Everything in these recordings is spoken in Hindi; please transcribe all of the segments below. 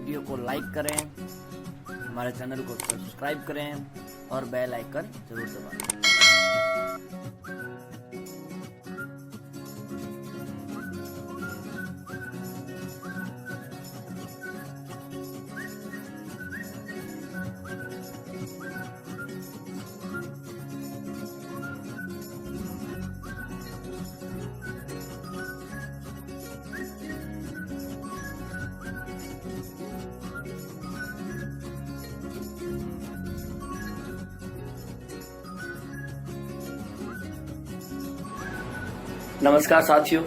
वीडियो को लाइक करें, हमारे चैनल को सब्सक्राइब करें और बेल आइकन जरूर दबाएं। नमस्कार साथियों,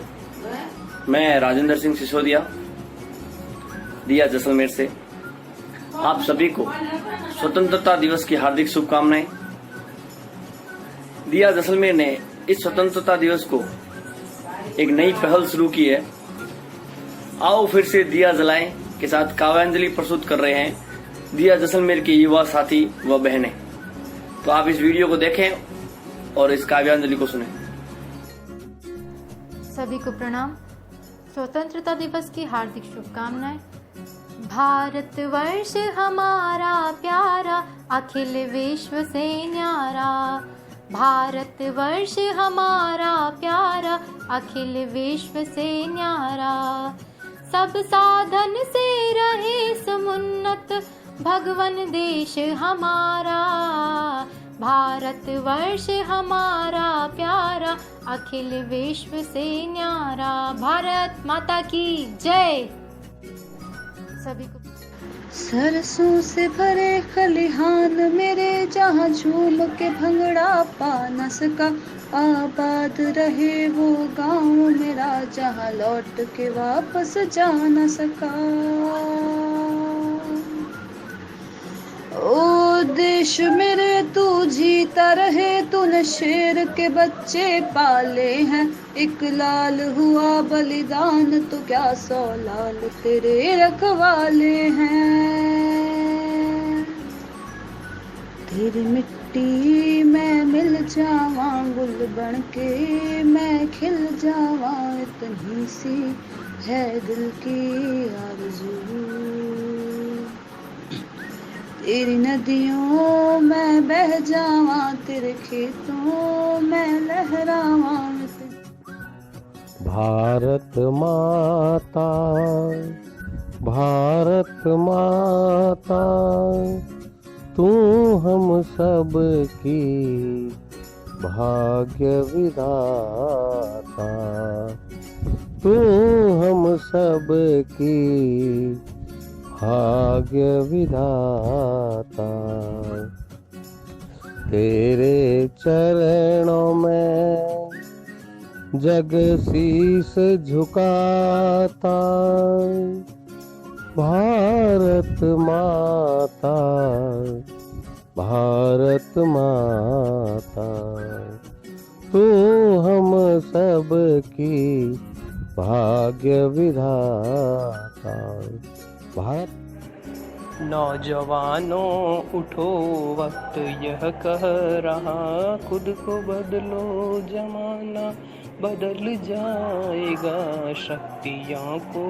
मैं राजेंद्र सिंह सिसोदिया दिया जैसलमेर से आप सभी को स्वतंत्रता दिवस की हार्दिक शुभकामनाएं। दिया जैसलमेर ने इस स्वतंत्रता दिवस को एक नई पहल शुरू की है। आओ फिर से दिया जलाएं के साथ काव्यांजलि प्रस्तुत कर रहे हैं दिया जैसलमेर के युवा साथी व बहनें। तो आप इस वीडियो को देखें और इस काव्यांजलि को सुनें। सभी को प्रणाम। स्वतंत्रता दिवस की हार्दिक शुभकामनाएं। भारतवर्ष हमारा प्यारा, अखिल विश्व से न्यारा। भारतवर्ष हमारा प्यारा, अखिल विश्व से न्यारा। सब साधन से रहे समुन्नत, भगवन देश हमारा। भारतवर्ष हमारा प्यारा, अखिल विश्व से न्यारा। भारत माता की जय। सभी को सरसों से भरे खलिहान मेरे, जहाँ झूम के भंगड़ा पा न सका। आबाद रहे वो गांव मेरा, जहाँ लौट के वापस जा न सका। ओ देश मेरे तू जीता रहे, तूने शेर के बच्चे पाले हैं। एक लाल हुआ बलिदान तो क्या 100 लाल तेरे रखवाले हैं। तेरी मिट्टी में मिल जावां, गुल बन के मैं खिल जावां। इतनी सी है दिल की आरज़ू। तेरी नदियों में बह जावां, तेरे खेतों में लहरावां। भारत माता, भारत माता, तू हम सब की भाग्य विधाता। तू हम सब की भाग्य विधाता। तेरे चरणों में जग शीस झुकाता। भारत माता, भारत माता, तू हम सब की भाग्य विधाता। भारत नौजवानों उठो, वक्त यह कह रहा। खुद को बदलो, जमाना बदल जाएगा। शक्तियों को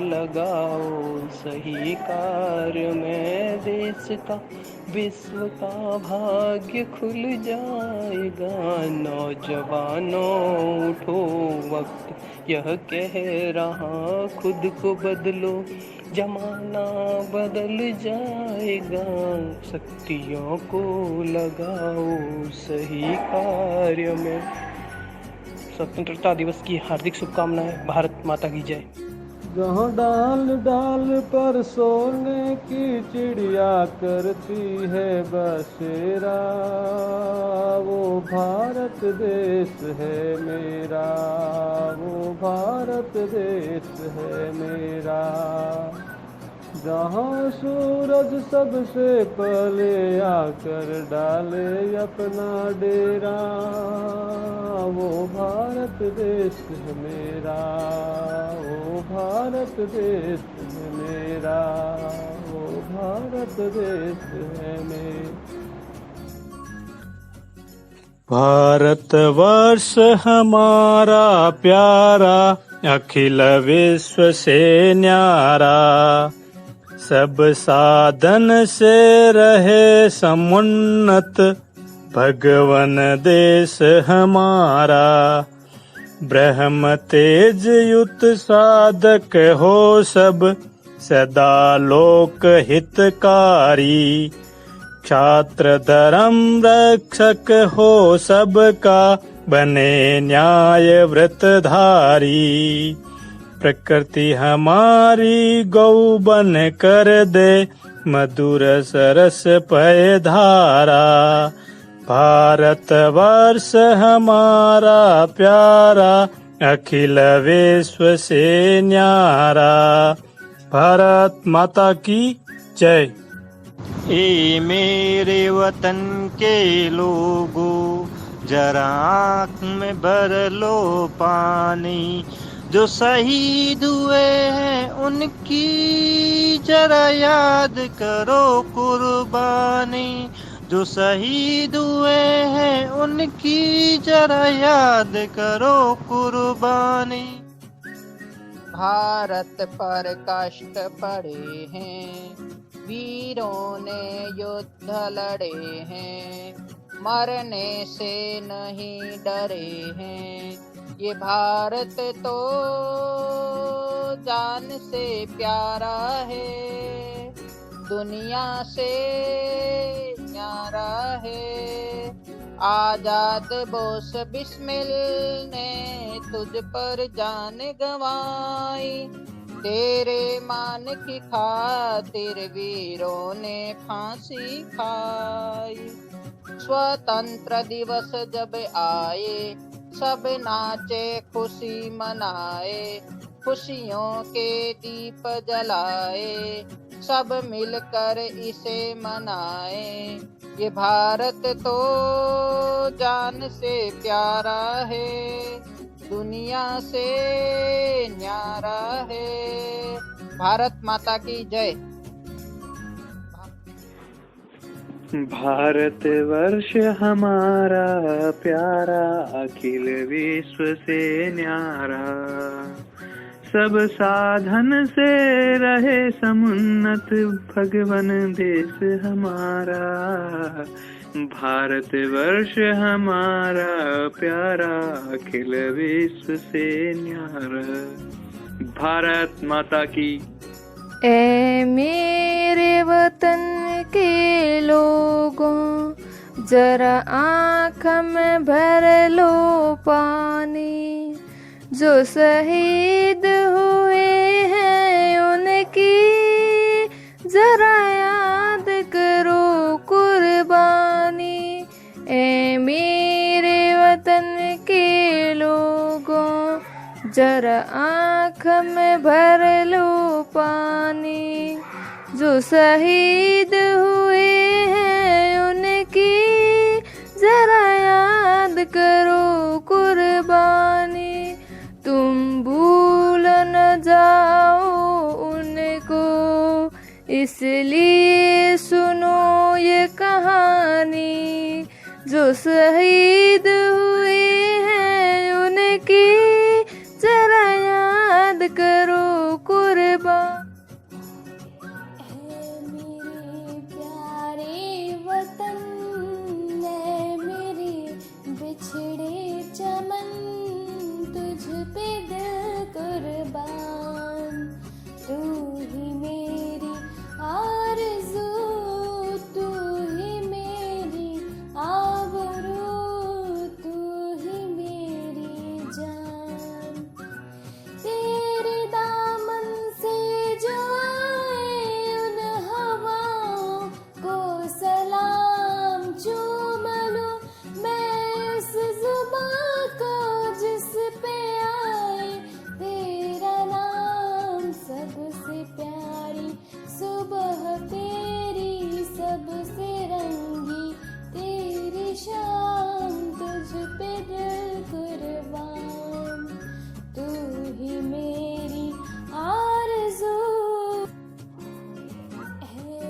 लगाओ सही कार्य में, देश का विश्व का भाग्य खुल जाएगा। नौजवानों उठो, वक्त यह कह रहा। खुद को बदलो, जमाना बदल जाएगा। शक्तियों को लगाओ सही कार्य में। स्वतंत्रता दिवस की हार्दिक शुभकामनाएं। भारत माता की जय। जहाँ डाल डाल पर सोने की चिड़िया करती है बसेरा, वो भारत देश है मेरा। वो भारत देश है मेरा। जहाँ सूरज सबसे पहले आकर डाले अपना डेरा, वो भारत देश है मेरा। वो भारत देश है मेरा। वो भारत देश है मेरा। भारतवर्ष हमारा प्यारा, अखिल विश्व से न्यारा। सब साधन से रहे समुन्नत, भगवन देश हमारा। ब्रह्म तेज युत साधक हो सब, सदा लोक हितकारी। छात्र धर्म रक्षक हो सबका, बने न्याय व्रतधारी। प्रकृति हमारी गौ बन कर दे, मधुर सरस पय धारा। भारत वर्ष हमारा प्यारा, अखिल विश्व से न्यारा। भारत माता की जय। ए मेरे वतन के लोगों, जरा आँख में भर लो पानी। जो शहीद हुए हैं उनकी जरा याद करो कुर्बानी। जो शहीद हुए हैं उनकी जरा याद करो कुर्बानी। भारत पर कष्ट पड़े हैं, वीरों ने युद्ध लड़े हैं, मरने से नहीं डरे हैं। ये भारत तो जान से प्यारा है, दुनिया से न्यारा है। आजाद बोस बिस्मिल ने तुझ पर जान गंवाई, तेरे मान की खातिर वीरों ने फांसी खाई। स्वतंत्र दिवस जब आए, सब नाचे खुशी मनाए, खुशियों के दीप जलाए, सब मिलकर इसे मनाए। ये भारत तो जान से प्यारा है, दुनिया से न्यारा है। भारत माता की जय। भारत वर्ष हमारा प्यारा, अखिल विश्व से न्यारा। सब साधन से रहे समुन्नत, भगवन देश हमारा। भारत वर्ष हमारा प्यारा, अखिल विश्व से न्यारा। भारत माता की। ए मेरे वतन के लोगों, जरा आँख में भर लो पानी। जो शहीद हुए हैं उनकी जरा याद करो कुर्बानी। ए मेरे वतन के लोगों, जरा आँख में भर लो पानी। जो शहीद हुए हैं उनकी जरा याद करो कुर्बानी। तुम भूल न जाओ उनको, इसलिए सुनो ये कहानी। जो शहीद हुए हैं उनकी जरा याद करो कुर्बानी। मेरे प्यारे वतन, मेरे बिछड़े चमन, तुझ पे दिल कुर्बान। तू ही मेरी आरज़ू, तू ही मेरी आबरू, तू ही मेरी जान। तेरे दामन से जो आए उन हवाओं को सलाम चूम लूं मैं, उस जुबां को जिस पे आए तेरा नाम। सबसे प्यारी सुबह तेरी, सबसे रंगी तेरी शाम, तुझ पे दिल कुर्बान। तू ही मेरी आरज़ू है।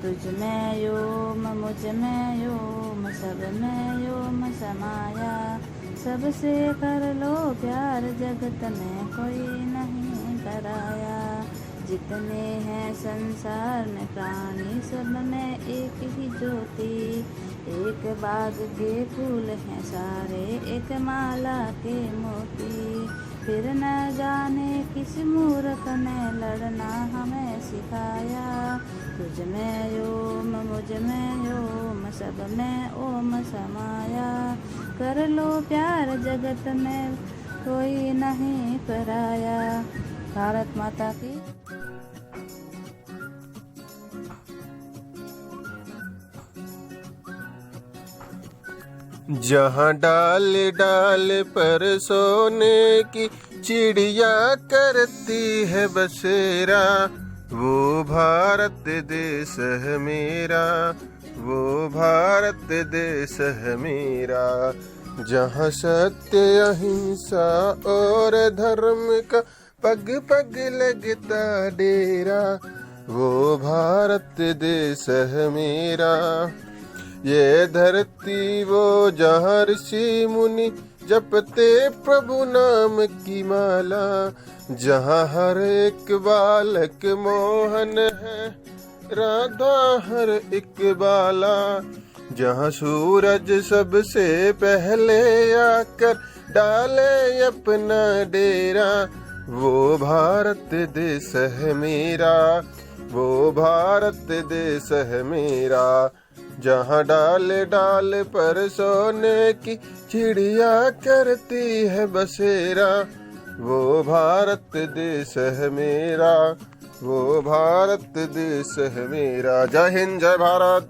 तुझ में योम, मुझ में योम, सब में योम समाया। सबसे कर लो प्यार, जगत में कोई नहीं कराया। जितने हैं संसार में प्राणी सब में एक ही ज्योति। एक बाग के फूल हैं सारे, एक माला के मोती। फिर न जाने किस मूर्ख ने लड़ना हमें सिखाया। तुझ में ओम मुझ में ओम सब में ओम समाया। कर लो प्यार जगत में कोई नहीं पराया। भारत माता की। जहाँ डाल डाल पर सोने की चिड़िया करती है बसेरा, वो भारत देश है मेरा, वो भारत देश है मेरा। जहाँ सत्य अहिंसा और धर्म का पग पग लगता डेरा, वो भारत देश है मेरा। ये धरती वो जहाँ ऋषि मुनि जपते प्रभु नाम की माला, जहाँ हर एक बालक मोहन है, राधा हर एक बाला। जहाँ सूरज सबसे पहले आकर डाले अपना डेरा, वो भारत देश है मेरा, वो भारत देश है मेरा। जहाँ डाल डाल पर सोने की चिड़िया करती है बसेरा, वो भारत देश है मेरा, वो भारत देश है मेरा। जय हिंद जय भारत।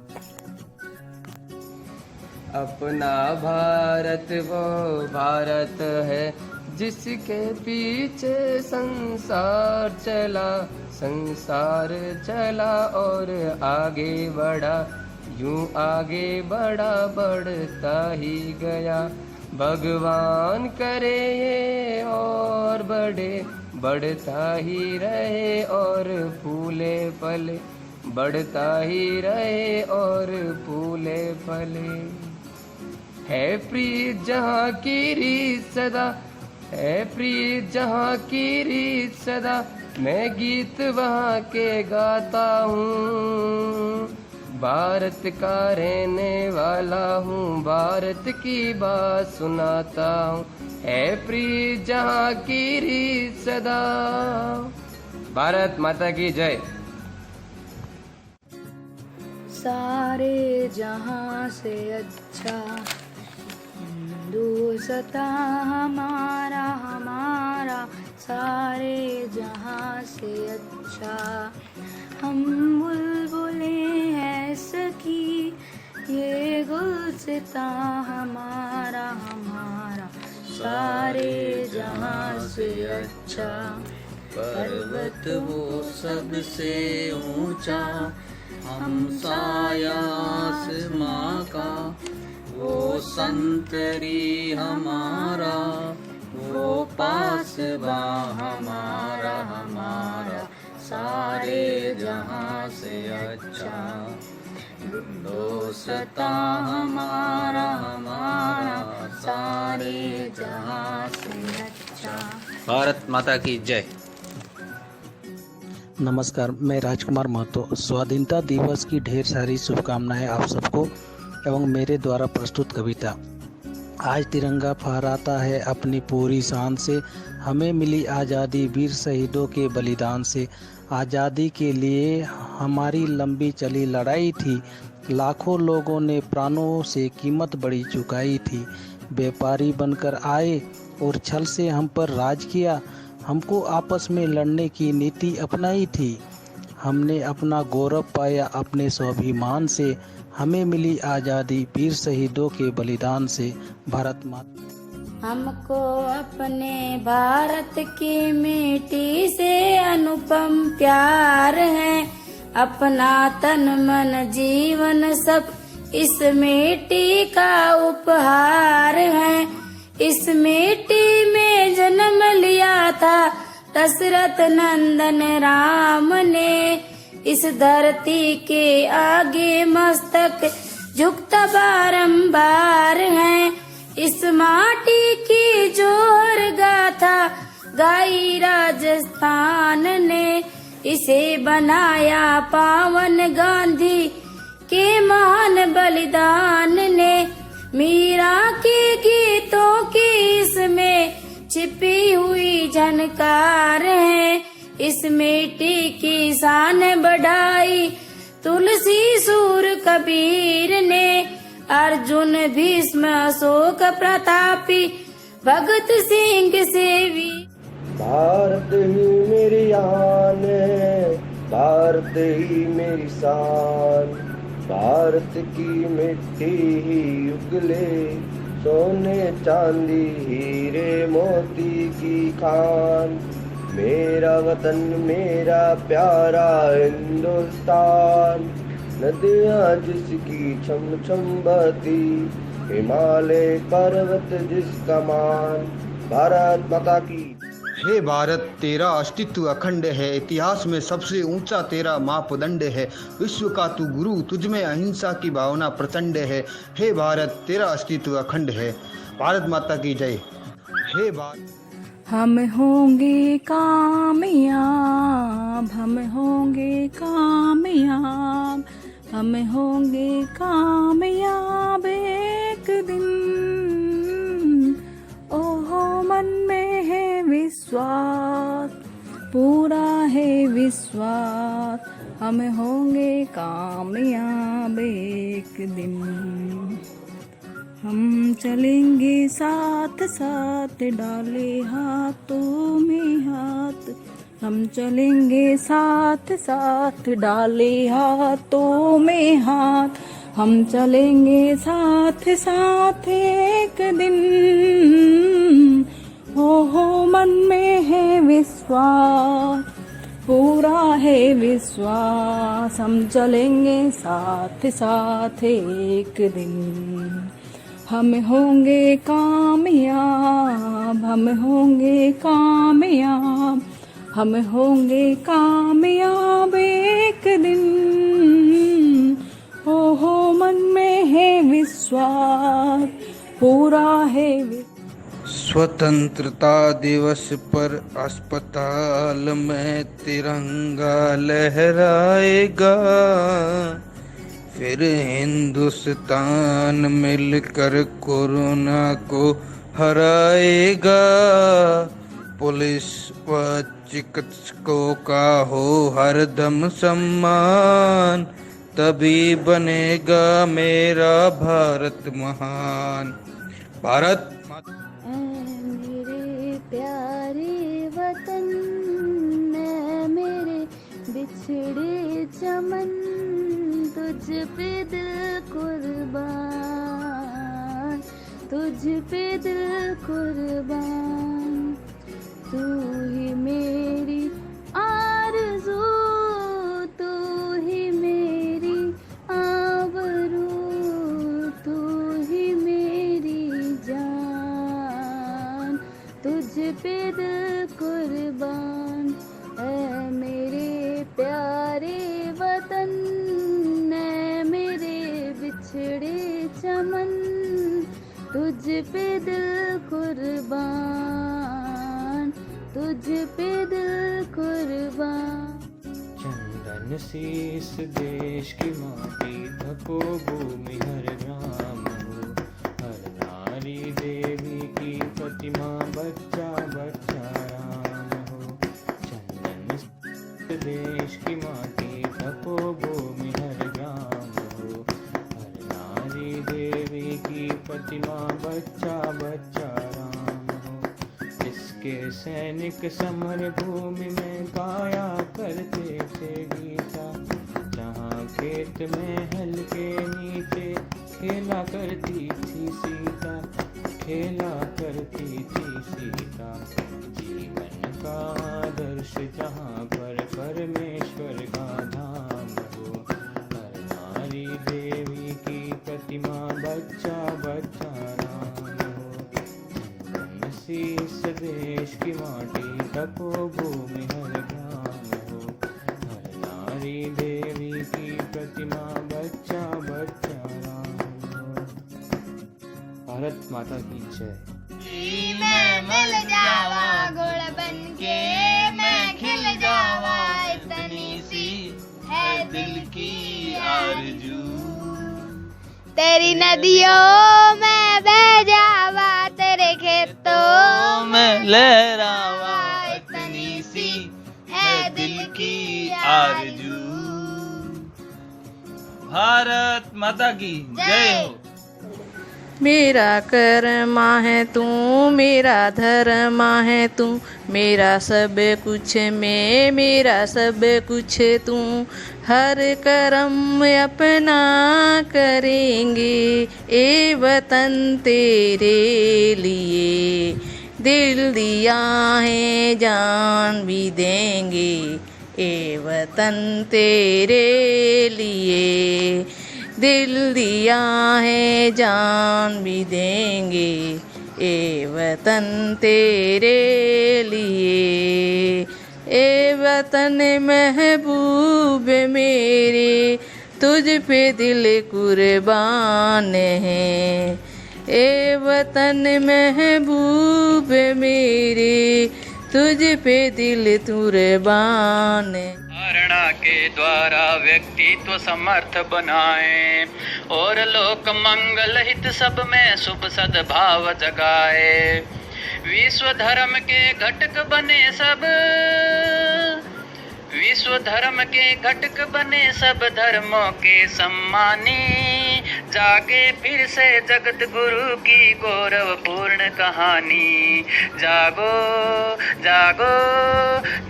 अपना भारत वो भारत है जिसके पीछे संसार चला, संसार चला और आगे बढ़ा, यूं आगे बढ़ा बढ़ता ही गया। भगवान करे ये और बढ़े, बढ़ता ही रहे और फूले फले, बढ़ता ही रहे और फूले फले। है प्रीत जहाँ की रीत सदा, है प्रीत जहाँ की रीत सदा, मैं गीत वहाँ के गाता हूँ। भारत का रहने वाला हूँ, भारत की बात सुनाता हूँ। है प्रीत जहाँ की रीत सदा। भारत माता की जय। सारे जहाँ से अच्छा हिंदुस्ता हमारा, हमारा सारे जहाँ से अच्छा। हम बुलबुले हैं सखी, ये गुलसिता हमारा, हमारा सारे जहाँ से अच्छा। पर्वत वो सबसे ऊंचा, हम साया आसमां का, वो संतरी हमारा, वो पासबा हमारा, हमारा सारे जहाँ से अच्छा। हिंदुस्ता हमारा, हमारा सारे जहाँ से अच्छा। भारत माता की जय। नमस्कार, मैं राजकुमार महतो। स्वाधीनता दिवस की ढेर सारी शुभकामनाएं आप सबको एवं मेरे द्वारा प्रस्तुत कविता। आज तिरंगा फहराता है अपनी पूरी शान से, हमें मिली आज़ादी वीर शहीदों के बलिदान से। आज़ादी के लिए हमारी लंबी चली लड़ाई थी, लाखों लोगों ने प्राणों से कीमत बड़ी चुकाई थी। व्यापारी बनकर आए और छल से हम पर राज किया, हमको आपस में लड़ने की नीति अपनाई थी। हमने अपना गौरव पाया अपने स्वाभिमान से, हमें मिली आज़ादी वीर शहीदों के बलिदान से। भारत माता। हमको अपने भारत की मिट्टी से अनुपम प्यार है, अपना तन मन जीवन सब इस मिट्टी का उपहार है। इस मिट्टी में जन्म लिया था दशरथ नंदन राम ने, इस धरती के आगे मस्तक झुकता बारंबार है। इस माटी की जोहर गाथा गाई राजस्थान ने, इसे बनाया पावन गांधी के महान बलिदान ने। मीरा के गीतों की इसमें छिपी हुई झनकार है। इस मिट्टी की शान बढ़ाई तुलसी सूर कबीर ने। अर्जुन भीष्म अशोक प्रतापी भगत सिंह सेवी। भारत ही मेरी आन है, भारत ही मेरी शान। भारत की मिट्टी ही उगले सोने चांदी हीरे मोती की खान। मेरा वतन मेरा प्यारा हिंदुस्तान। नदियाँ जिसकी छम छम बहती, हिमालय पर्वत जिसका मान। भारत माता की। हे भारत तेरा अस्तित्व अखंड है, इतिहास में सबसे ऊंचा तेरा मापदंड है। विश्व का तू गुरु, तुझ में अहिंसा की भावना प्रचंड है। हे भारत तेरा अस्तित्व अखंड है। भारत माता की जय। हे भारत। हम होंगे कामयाब, हम होंगे कामयाब, हम होंगे कामयाब एक दिन। ओहो मन में है विश्वास, पूरा है विश्वास, हम होंगे कामयाब एक दिन। हम चलेंगे साथ साथ डाले हाथों में हाथ। हम चलेंगे साथ साथ डाले हाथों में हाथ। हम चलेंगे साथ साथ एक दिन। हो मन में है विश्वास, पूरा है विश्वास, हम चलेंगे साथ साथ एक दिन। हम होंगे कामयाब, हम होंगे कामयाब, हम होंगे कामयाब एक दिन। हो मन में है विश्वास, पूरा है स्वतंत्रता दिवस पर अस्पताल में तिरंगा लहराएगा। फिर हिंदुस्तान मिलकर कोरोना को हराएगा। पुलिस व चिकित्सकों का हो हरदम सम्मान, तभी बनेगा मेरा भारत महान। भारत मेरे प्यारे वतन, मेरे बिछड़े चमन, तुझ पे दिल कुर्बान, तुझ पे दिल कुर्बान। तू ही मेरी आरज़ू, तू ही मेरी आबरू, तू ही मेरी जान, तुझ पे दिल कुर्बान। ऐ मेरे प्यारे वतन, ऐ मेरे बिछड़े चमन, तुझ पे दिल कुर्बान, तुझ पे दिल कुर्बान। चंदन सी इस देश की माटी, धको भूमि हर ग्राम हो। हर नारी देवी की प्रतिमा, बच्चा बच्चा राम हो। चंदन इस देश की माटी, धको भूमि हर ग्राम हो। हर नारी देवी की प्रतिमा, बच्चा बच्चा राम हो। इसके सैनिक समर भूमि में गाया करते थे गीता। जहाँ खेत में हल के नीचे खेला करती थी सीता, खेला करती थी सीता। जीवन का आदर्श जहाँ पर परमेश्वर का धाम हो। हर नारी देवी की प्रतिमा, बच्चा बच्चा राम हो। चंदन सी इस देश की माटी, धको भूमि हर ग्राम हो। हर नारी देवी की प्रतिमा, बच्चा बच्चा राम हो। भारत माता की जय। मैं मिल जावा गुड़ बन के, मैं खिल जावा इतना दिल की आरज़ू। तेरी नदियों में बह जावा, तेरे खेतों में लहरावा, इतनी सी है दिल की आरज़ू। भारत माता की जय हो। मेरा कर्मा है तू, मेरा धर्मा है तू, मेरा सब कुछ मैं, मेरा सब कुछ तू। हर कर्म अपना करेंगे ए वतन तेरे लिए। दिल दिया है जान भी देंगे ए वतन तेरे लिए। दिल दिया है जान भी देंगे ए वतन तेरे लिए। ए वतन महबूब मेरे, तुझ पे दिल कुर्बान है। ए वतन महबूब मेरे, तुझ पे दिल कुर्बान है। धारणा के द्वारा व्यक्तित्व समर्थ बनाए और लोक मंगल हित सब में शुभ सद्भाव जगाए। विश्व धर्म के घटक बने सब, विश्व धर्म के घटक बने सब धर्मों के सम्मानी। जागे फिर से जगत गुरु की गौरवपूर्ण कहानी। जागो जागो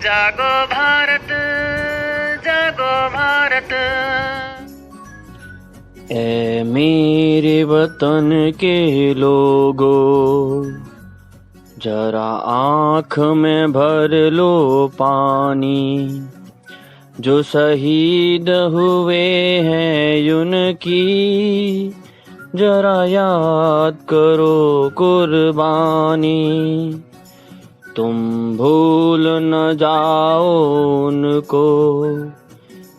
जागो भारत, जागो भारत। ऐ मेरे वतन के लोगों, जरा आँख में भर लो पानी। जो शहीद हुए हैं उनकी जरा याद करो कुर्बानी। तुम भूल न जाओ उनको,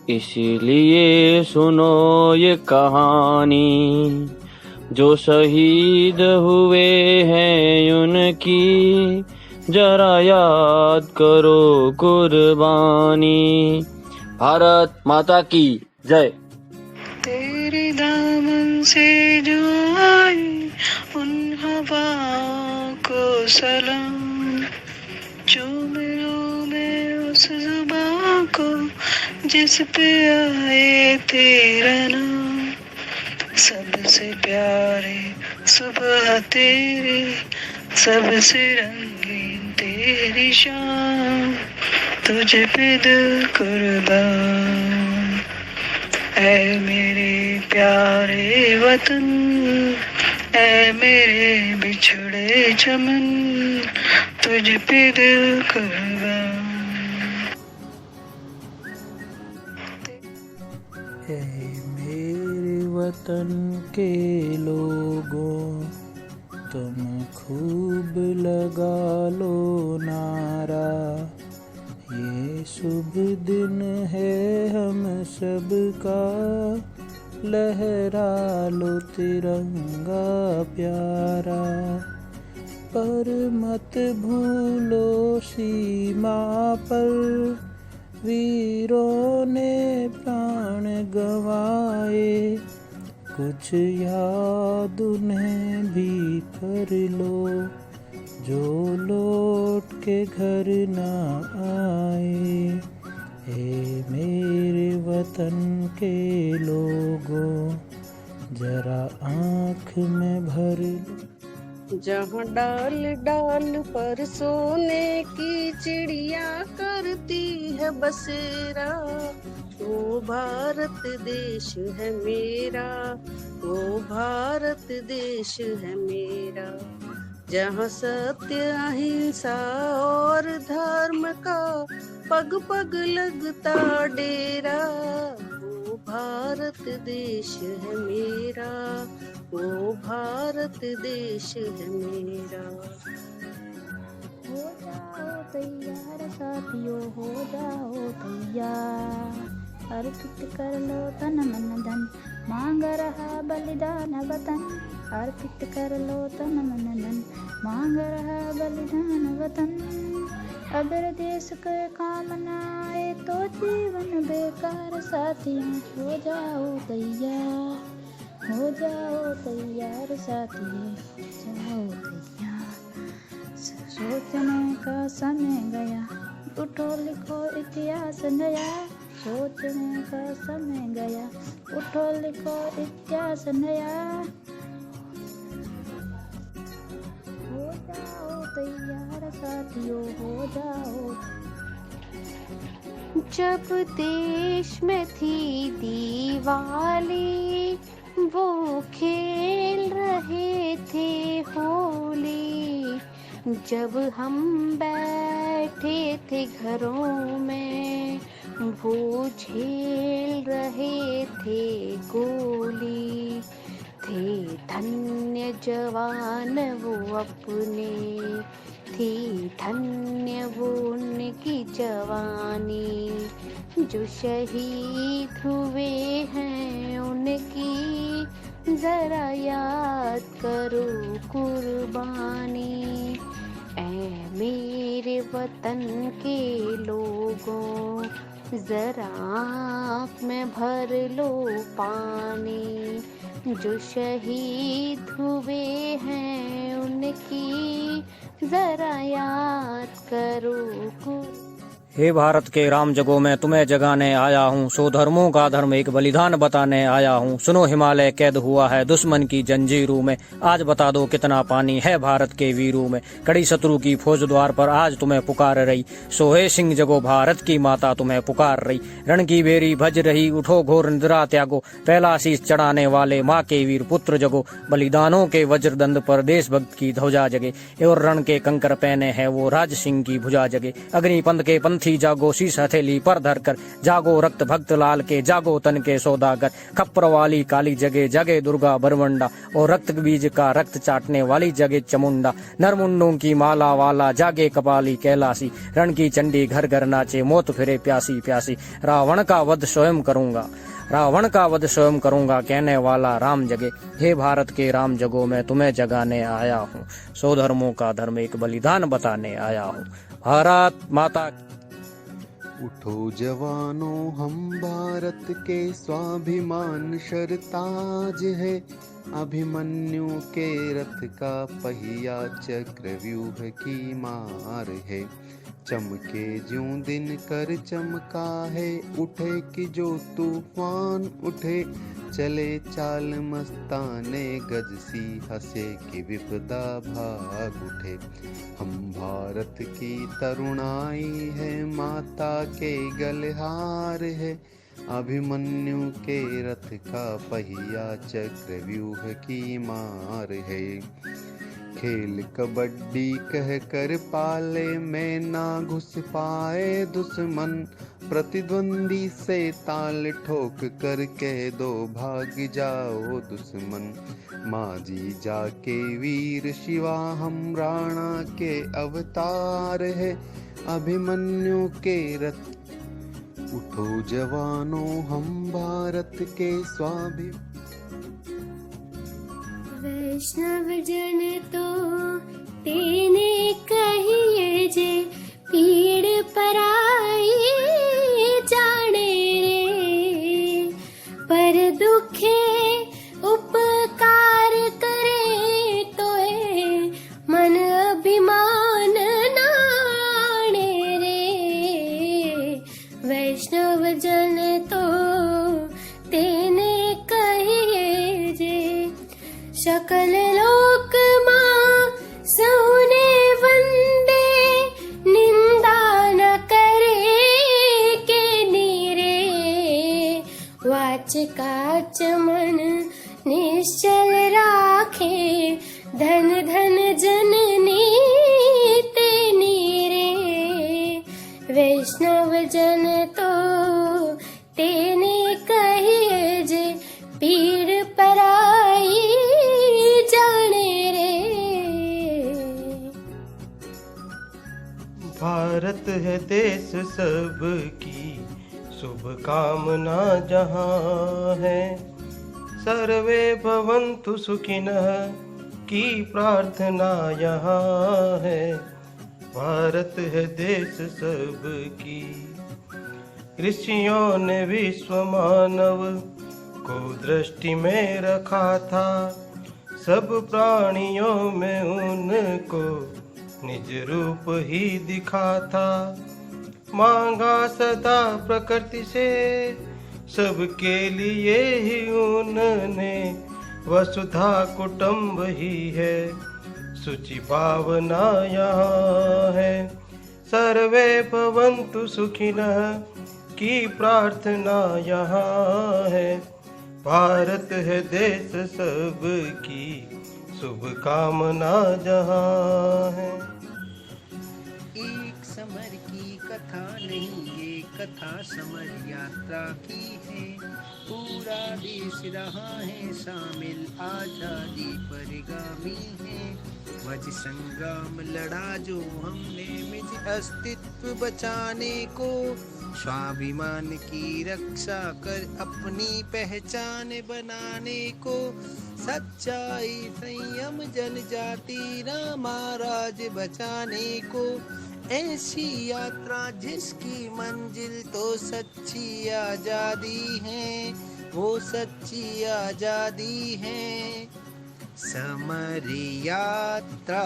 इसीलिए सुनो ये कहानी। जो शहीद हुए हैं उनकी जरा याद करो कुर्बानी। भारत माता की जय। तेरे दामन से जो आई उन हवाओं को सलाम। जो मिलो में उस जुबां को जिस पे आए तेरा नाम। सबसे प्यारे सुबह तेरी, सबसे रंगीन तेरी शाम। तुझे पे दिल कुर्बान ऐ मेरे प्यारे वतन। ऐ मेरे बिछड़े चमन, तुझ पे दिल कुर्बान। ऐ मेरे वतन के लोगों, तुम खूब लगा लो नारा। ये शुभ दिन है हम सबका, लहरा लो तिरंगा प्यारा। पर मत भूलो सीमा पर वीरों ने प्राण गंवाए। कुछ याद उन्हें भी कर लो जो लौट के घर न आए। हे मेरे वतन के लोगों, जरा आँख में भर लो। जहाँ डाल डाल पर सोने की चिड़िया करती है बसेरा, वो भारत देश है मेरा, वो भारत देश है मेरा। जहाँ सत्य अहिंसा और धर्म का पग पग लगता डेरा, वो भारत देश है मेरा, वो भारत देश है मेरा। हो जाओ तैयार साथियों, हो जाओ तैयार। अर्पित कर लो तन मन धन, मांग रहा बलिदान वतन। अर्पित कर लो तन मन धन, मांग रहा बलिदान वतन। अगर देश के काम न आए तो जीवन बेकार साथियों हो जाओ तैयार, हो जाओ तैयार साथियों, जाओ तैयार। सोचने का समय गया, उठो लिखो इतिहास नया, सोचने का समय गया, उठो लिखो इतिहास नया। हो जाओ तैयार साथियों, हो जाओ। जब देश में थी दिवाली, वो खेल रहे थे होली। जब हम बैठे थे घरों में, वो झेल रहे थे गोली। थे धन्य जवान वो अपने, थी धन्य वो उनकी जवानी। जो शहीद हुए हैं उनकी, जरा याद करो कुर्बानी। ऐ मेरे वतन के लोगों, जरा आँख में भर लो पानी। जो शहीद हुए हैं उनकी, जरा याद करो। हे भारत के राम जगो मैं तुम्हें जगाने आया हूँ, सो धर्मों का धर्म एक बलिदान बताने आया हूँ। सुनो हिमालय कैद हुआ है दुश्मन की जंजीरों में, आज बता दो कितना पानी है भारत के वीरों में। कड़ी शत्रु की फौज द्वार पर आज तुम्हें पुकार रही, सोहे सिंह जगो भारत की माता तुम्हें पुकार रही। रण की बेरी भज रही, उठो घोर निद्रा त्यागो, पहला शीश चढ़ाने वाले माँ के वीर पुत्र जगो। बलिदानों के वज्रदंड पर देशभक्त की ध्वजा जगे, और रण के कंकर पहने हैं वो राज सिंह की भुजा जगे। अग्निपंथ के पंथी जागो, शीश हथेली पर धरकर जागो, रक्त भक्त लाल के जागो तन के सौदागर। खप्पर वाली काली जगे जगे दुर्गा बरवंडा, और रक्त बीज का रक्त चाटने वाली जगे चामुंडा। नरमुंडों की माला वाला जागे कपाली कैलाशी, रण की चंडी घर घर नाचे मौत फिरे प्यासी प्यासी। रावण का वध स्वयं करूंगा, रावण का वध स्वयं करूंगा, कहने वाला राम जगे। हे भारत के राम जगो मैं तुम्हें जगाने आया हूँ, सौ धर्मों का धर्म एक बलिदान बताने आया हूँ। भारत माता। उठो जवानों हम भारत के स्वाभिमान शरताज है। अभिमन्यु के रथ का पहिया चक्रव्यूह की मार है। चमके ज्यों दिन कर चमका है, उठे कि जो तूफान उठे। चले चाल मस्ताने गज सी, हंसे कि विपदा भाग उठे। हम भारत की तरुणाई है, माता के गलहार है। अभिमन्यु के रथ का पहिया चक्रव्यूह की मार है। खेल कबड्डी कह कर पाले में ना घुस पाए दुश्मन। प्रतिद्वंदी से ताल ठोक कर कह दो भाग जाओ दुश्मन। माजी जाके वीर शिवा हम राणा के अवतार है। अभिमन्यु के रथ उठो जवानों हम भारत के स्वाभि। वैष्णव जन तो तेने कहिए जे, पीड़ पराई जाने रे। पर दुखे उपकार करे तोए, मन अभिमान नाणे रे। वैष्णव जन तो तेने कहिए जे, सकल लोक मां सौने वंदे। निंदा न करे के नीरे, वाच काच मन निश्चल राखे। धन धन जननी ते नीरे। वैष्णव जन तो तेने कहिए जे, पीड़ पराई जाने रे। भारत है देश सबकी, शुभ कामना जहाँ है। सर्वे भवन्तु सुखिनः की प्रार्थना यहाँ है। भारत है देश सबकी। ऋषियों ने विश्व मानव को दृष्टि में रखा था, सब प्राणियों में उनको निज रूप ही दिखा था। मांगा सदा प्रकृति से सबके लिए ही उन्होंने, वसुधा कुटुंब ही है शुचि भावना यहाँ है। सर्वे भवन्तु सुखिनः की प्रार्थना यहाँ है। भारत है देश सबकी शुभकामना जहाँ है। एक समर की कथा नहीं, ये कथा समर यात्रा की है। पूरा देश रहा है शामिल, आजादी परगामी है। वज संग्राम लड़ा जो हमने निज अस्तित्व बचाने को, स्वाभिमान की रक्षा कर अपनी पहचान बनाने को। सच्चाई संयम जनजाति रामा राज बचाने को, ऐसी यात्रा जिसकी मंजिल तो सच्ची आजादी है, वो सच्ची आजादी है। समर यात्रा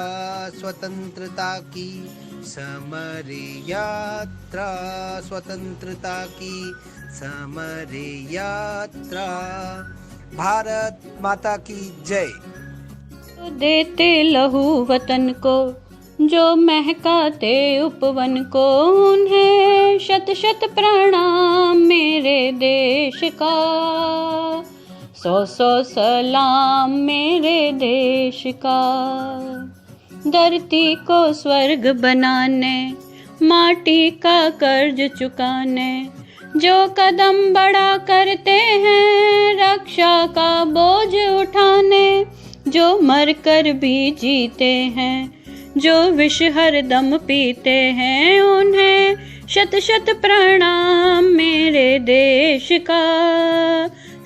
स्वतंत्रता की, समर यात्रा स्वतंत्रता की, समर यात्रा। भारत माता की जय। देते लहू वतन को, जो महकाते उपवन को, उन्हें शत शत प्रणाम मेरे देश का। 100 सलाम मेरे देश का। धरती को स्वर्ग बनाने, माटी का कर्ज चुकाने, जो कदम बड़ा करते हैं रक्षा का बोझ उठाने, जो मरकर भी जीते हैं, जो विष हर दम पीते हैं, उन्हें शत शत प्रणाम मेरे देश का।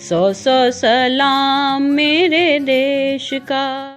100 सलाम मेरे देश का।